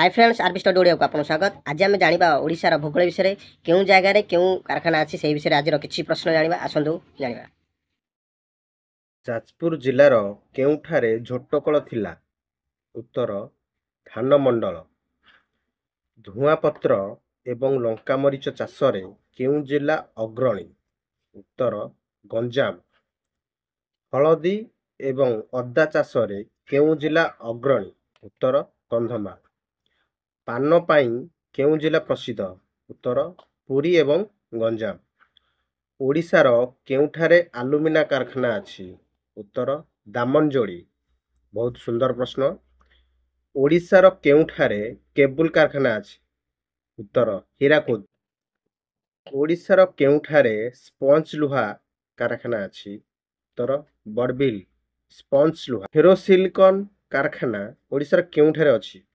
हाय friends RB study Odia को आपन स्वागत। आज आम जाना ओडिशार भूगोल विषय केउं जगार केउं कारखाना अच्छी से विषय आज किछि प्रश्न जानिबा आसंतु जानिबा। ଯାଜପୁର ଜିଲ୍ଲାର କେଉଁଠାରେ ଝୋଟକଳ ଥିଲା? ଉତ୍ତର ଧାନମଣ୍ଡଳ। ଧୂଆଁପତ୍ର ଏବଂ ଲଙ୍କାମରିଚ ଚାଷରେ କେଉଁ ଜିଲ୍ଲା ଅଗ୍ରଣୀ? ଉତ୍ତର ଗଞ୍ଜାମ। ହଳଦୀ ଏବଂ ଅଦା ଚାଷରେ କେଉଁ ଜିଲ୍ଲା ଅଗ୍ରଣୀ? ଉତ୍ତର କନ୍ଧମାଳ। ପାନ ପାଇଁ କେଉଁ ଜିଲ୍ଲା ପ୍ରସିଦ୍ଧ? ଉତ୍ତର ପୁରୀ ଏବଂ ଗଞ୍ଜାମ। ଓଡ଼ିଶାର କେଉଁଠାରେ ଆଲୁମିନା କାରଖାନା ଅଛି? उत्तर दामनजोड़ी। बहुत सुंदर प्रश्न। ओडिशार केउठारे केबुल कारखाना अछि? उत्तर हीराकुद। ओडिशार केउठारे स्पंज लुहा कारखाना अछि? उत्तर बड़बिल। स्पंज लुहा फेरोसिलिकन कारखाना ओडिशार केउठारे अछि?